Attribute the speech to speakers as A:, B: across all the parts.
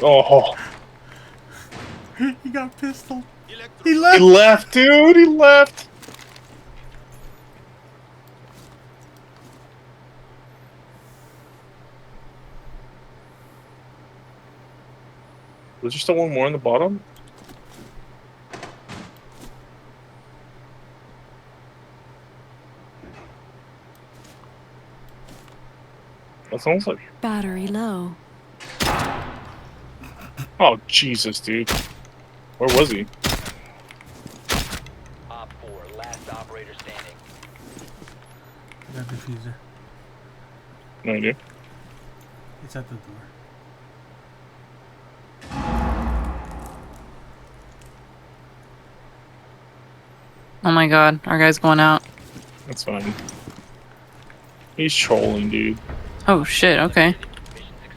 A: Oh,
B: He got pistol.
A: he left, dude. He left. Was there still one more on the bottom? That sounds like.
C: Battery low.
A: Oh Jesus, dude. Where was he?
D: Op 4, last operator standing.
B: I got diffuser.
A: No idea.
B: It's at the door.
E: Oh my god, our guy's going out.
A: That's fine. He's trolling, dude.
E: Oh shit, okay.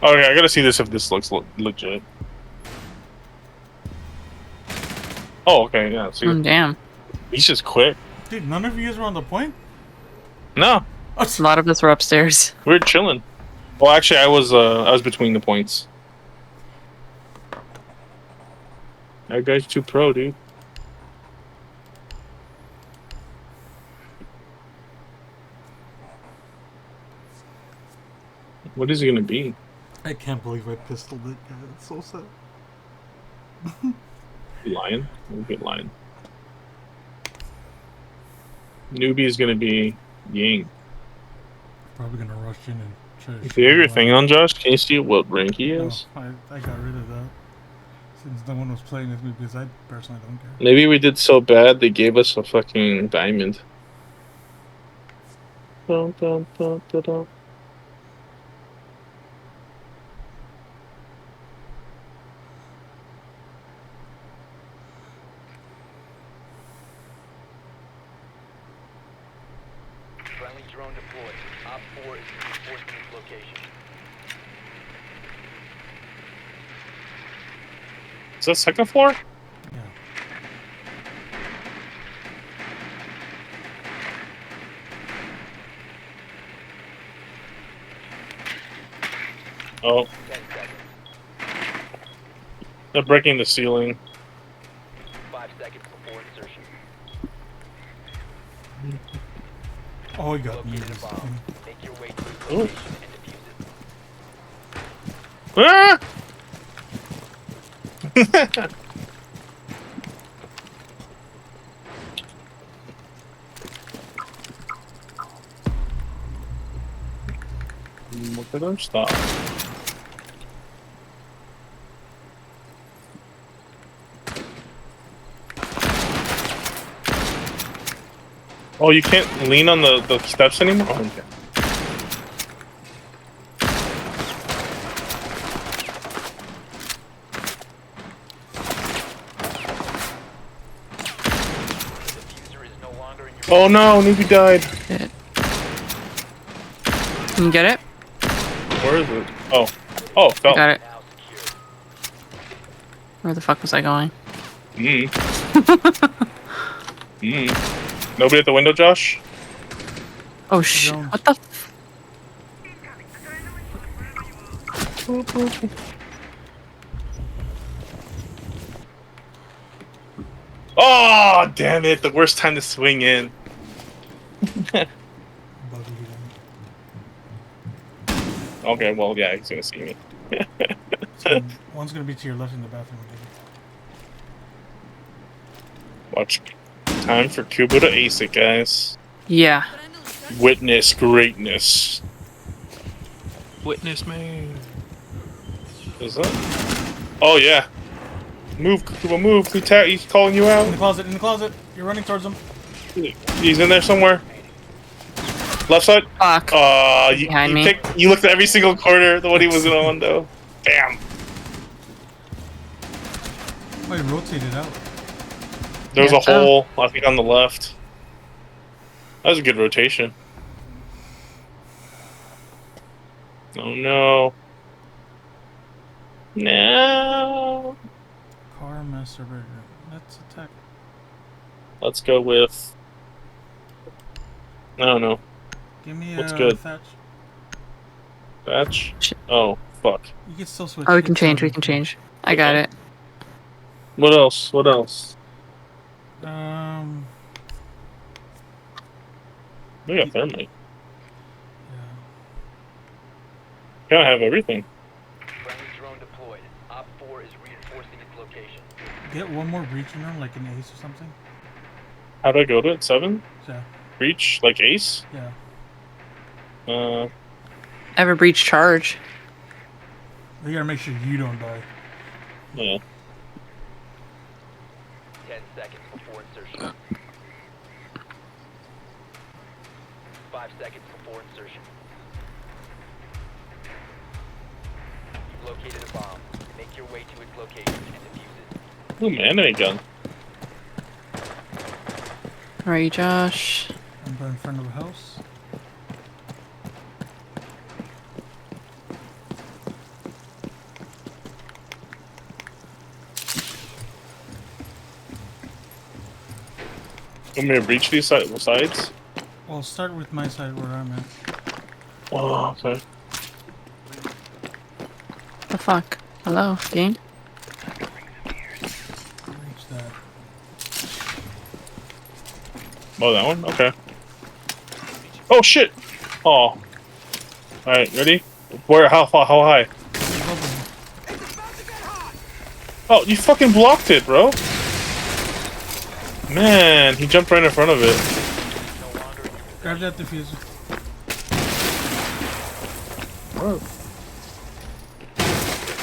A: Oh yeah, I gotta see this if this looks legit. Oh, okay, yeah. See,
E: Damn.
A: he's just quick.
B: Dude, none of you guys were on the point?
A: No,
E: A lot of us were upstairs.
A: we were chilling. Well, actually, I was between the points. That guy's too pro, dude. What is he gonna be?
B: I can't believe I pistoled that guy. That's so sad.
A: Lion? We'll get lion. Newbie is gonna be Ying.
B: Probably gonna rush in and try to
A: Do you have your
B: him
A: thing
B: out.
A: on, Josh? Can you see what rank he
B: No,
A: is?
B: I got rid of that. Since no one was playing with me because I personally don't care.
A: Maybe we did so bad they gave us a fucking diamond. Dun, dun, dun, dun, dun.
D: Friendly drone deployed. Op 4 is reinforcing its location.
A: Is that second floor?
B: Yeah.
A: Oh,
D: 10 seconds.
A: they're breaking the ceiling.
D: 5 seconds before insertion.
B: Oh, he got me.
D: Locate a
B: This
D: bomb.
B: thing.
D: Make your way to its
A: Ooh.
D: location and defuse it.
A: Ah! Look at them stop. Oh, you can't lean on the steps anymore? Oh, okay.
D: The diffuser is no longer in your
A: Oh no, Newbie died.
E: Shit. Can you get it?
A: Where is it? Oh. Oh, it fell.
E: Got it.
D: now secured.
E: Where the fuck was I going?
A: Mm. Mm. Nobody at the window, Josh?
E: Oh shit.
B: Drones.
E: What the f-
A: Oh, damn it. The worst time to swing in.
B: Buggy him.
A: Okay, well, yeah, he's gonna see me.
B: So one's gonna be to your left in the bathroom.
A: Watch. Time for Kubo to ace it, guys.
E: Yeah.
A: Witness greatness. Witness me. Is that? Oh, yeah. Move, Kubo, move. He's calling you
B: In
A: out.
B: the closet. In the closet. You're running towards him.
A: He's in there somewhere. Left side.
E: Fuck. Behind me.
A: You looked at every single corner, the one he was on, though. Bam.
B: Oh, he rotated out.
A: There was
E: Yeah.
A: a hole, I think, on the left. That was a good rotation. Oh no. No.
B: Car master bedroom. Let's attack.
A: Let's go with. I don't know.
B: Give me
A: What's
B: a
A: good?
B: thatch.
A: Batch?
E: Shit.
A: Oh. fuck.
B: You can still switch.
E: Oh, we can
B: It's
E: change. We
B: fine.
E: can change. I got it.
A: What else? What else? We got thermite.
B: Yeah.
A: Gotta have everything.
D: Friendly drone deployed. Op 4 is reinforcing its location.
B: Get one more breaching room, like an ace or something.
A: How do I go to it? 7?
B: Yeah.
A: Reach like ace?
B: Yeah.
E: Ever breach charge?
B: We gotta make sure you don't die.
A: Yeah.
D: 10 seconds before insertion. 5 seconds before insertion. You've located a bomb. Make your way to its location and defuse it.
A: Ooh, man, gun.
E: Where are you, Josh?
B: I'm going in front of the house.
A: Want me to breach these sides?
B: Well, start with my side where I'm at.
A: Oh, okay.
E: The fuck? Hello, game?
B: Reach that.
A: Oh, that one? Okay. Oh, shit! Oh. Alright, ready? Where? How high? Oh, you fucking blocked it, bro! Man, he jumped right in front of it.
B: Grab that diffuser.
A: Whoa.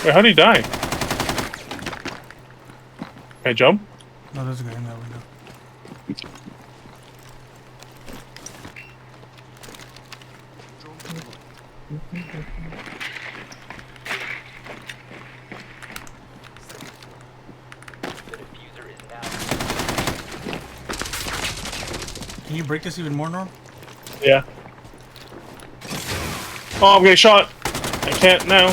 A: Wait, how'd he die? Can I jump?
B: No, there's a guy in that window.
D: The diffuser is now.
B: Can you break this even more, Norm?
A: Yeah. Oh, I'm getting shot! I can't now.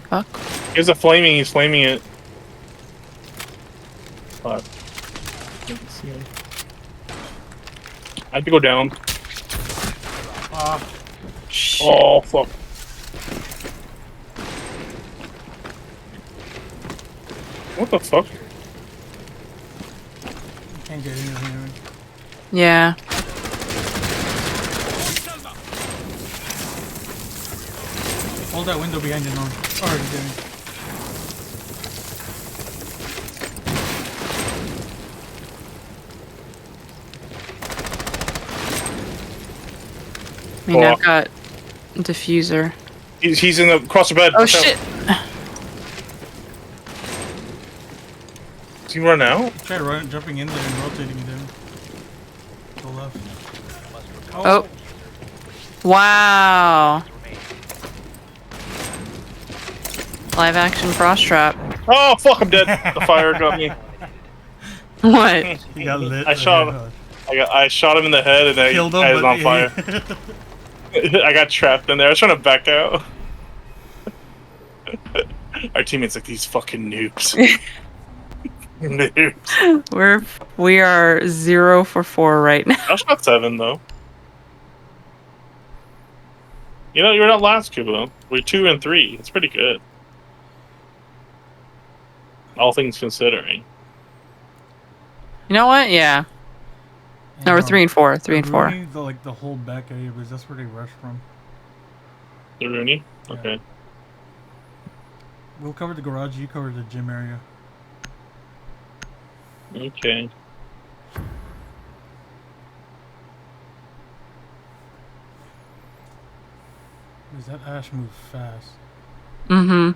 E: Fuck.
A: Here's a flaming, he's flaming it. Fuck. I have to go down.
E: Shit.
A: Oh, fuck. What the fuck?
B: Can't get anything.
E: Yeah.
B: Hold that window behind you, Norm. Already getting.
E: I mean, I've
A: Fuck.
E: got diffuser.
A: He's in the across the bed.
E: Oh
A: Watch out.
E: shit!
A: Is he run out?
B: Try jumping in there and rotating it in. Go left.
E: Oh. Wow. Live action frost trap.
A: Oh fuck! I'm dead. The fire got me.
E: What?
B: He got lit.
A: I shot him. I shot him in the head and
B: Killed him,
A: I was
B: but
A: on fire. I got trapped in there. I was trying to back out. Our teammates like these fucking noobs. Noobs.
E: We are 0 for 4 right now.
A: I shot 7 though. You know, you're not last, Kubo. We're 2 and 3. It's pretty good. All things considering.
E: You know what? Yeah. No, we're 3 and 4. 3 and 4.
B: Ruining the whole back area because that's where they rush from.
A: The Rooney?
B: Yeah.
A: Okay.
B: We'll cover the garage. You cover the gym area.
A: Okay.
B: Because that Ash moves fast.
E: Mm-hmm.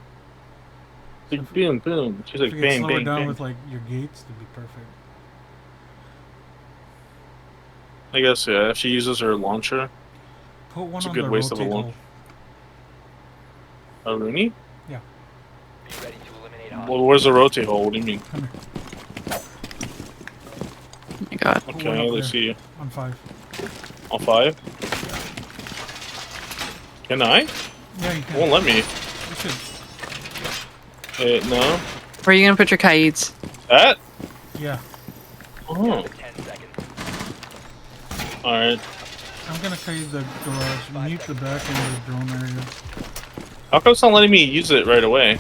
A: Like, boom, boom. She's like,
B: If you
A: bang,
B: can slow
A: bang,
B: it down
A: bang.
B: with like your gates, that'd be perfect.
A: I guess, yeah. If she uses her launcher.
B: Put one
A: It's a
B: on
A: good
B: the
A: waste of a
B: rotate
A: launch.
B: hole.
A: A Rooney?
B: Yeah.
D: Be ready to eliminate hostiles.
A: Well, where's the rotate hole? What do you mean?
B: Come here.
E: Oh my god.
B: Put one
A: Okay,
B: up
A: let's
B: there.
A: see.
B: On 5.
A: On 5? Can I?
B: Yeah, you
A: It
B: can.
A: won't let me.
B: You should.
A: No.
E: Where are you gonna put your kites?
A: That?
B: Yeah.
A: Oh.
D: 10 seconds.
A: Alright.
B: I'm gonna carry the garage, mute the back and the drone area.
A: How come it's not letting me use it right away?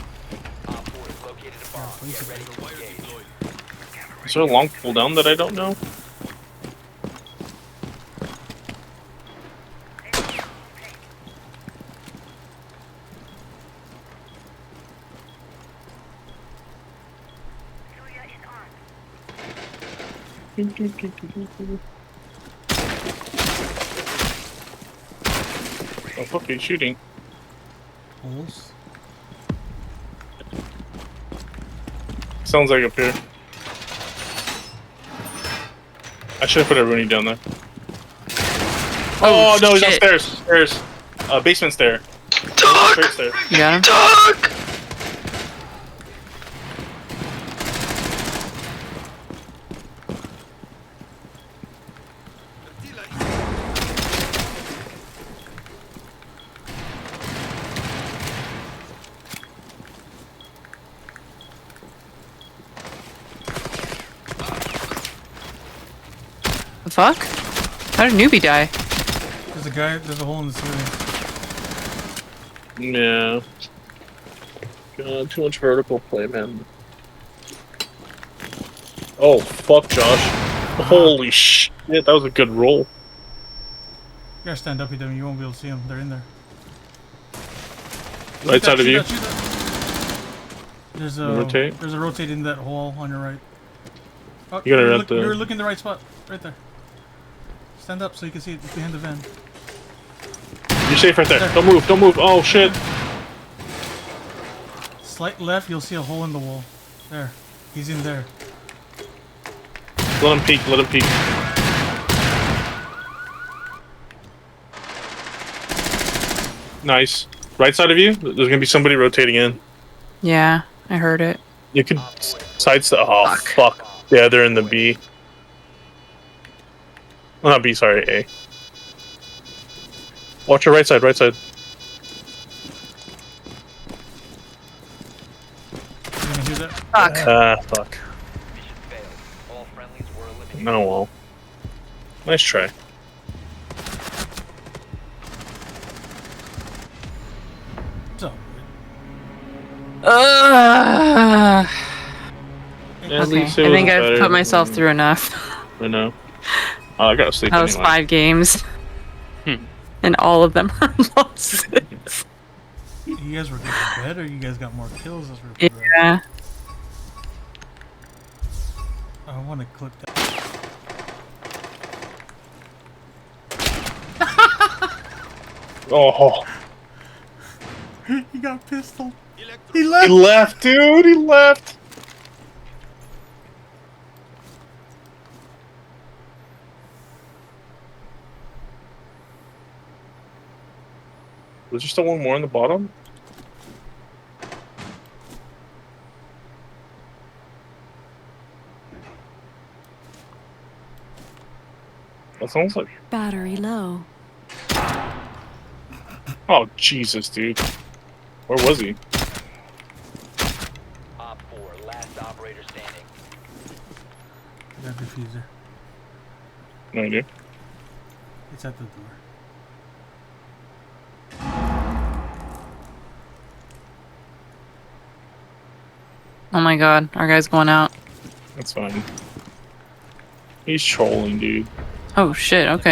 D: Op 4 has located a bomb. Get ready to engage.
A: Is there a long cooldown that I don't know? Oh, fuck, he's shooting.
B: Holes.
A: Sounds like up here. I should have put everybody down there. Oh, no, he's
E: shit.
A: upstairs. Stairs. Basement stair.
C: Doc!
A: Straight stair.
E: You got him?
C: Doc!
E: The fuck? How did Newbie die?
B: There's a hole in the ceiling.
A: Yeah. God, too much vertical play, man. Oh, fuck, Josh. Holy shit, that was a good roll.
B: You gotta stand up, you dummy. You won't be able to see them. They're in there.
A: Right side of you.
B: Shoot that. There's a
A: Rotate.
B: There's a rotate in that hole on your right. Oh,
A: You gotta
B: you're,
A: run the-
B: you're looking the right spot, right there. Stand up so you can see it behind the van.
A: You're safe right there. Don't move, don't move. Oh, shit.
B: Slight left, you'll see a hole in the wall. There, he's in there.
A: Let him peek, let him peek. Nice. Right side of you, there's gonna be somebody rotating in.
E: Yeah, I heard it.
A: You can sidestep. Oh, fuck. Yeah, they're in the B. Well, not B, sorry, A. Watch your right side, right side.
B: You gonna hear that?
E: Fuck.
A: Fuck.
D: Mission failed. All friendlies were eliminated.
A: No, well. Nice try.
B: So,
E: Ugh.
A: Yeah, at
E: Okay,
A: least
E: I
A: it
E: think
A: was
E: I've
A: better
E: put myself
A: than-
E: through enough.
A: I know. Oh, I gotta sleep
E: That was
A: anyway.
E: 5 games.
A: Hmm.
E: And all of them are losses.
B: you guys were getting better. You guys got more kills as we were
E: Yeah.
B: I want to clip that.
A: Oh,
B: He got pistol. He
A: he
B: left.
A: left, dude. He left. Was there still one more in the bottom? That sounds like.
F: Battery low.
A: Oh, Jesus, dude. Where was he?
D: Op 4, last operator standing.
B: That diffuser.
A: No idea.
B: It's at the door.
E: Oh my god, our guy's going out.
A: That's fine. He's trolling, dude.
E: Oh shit, okay.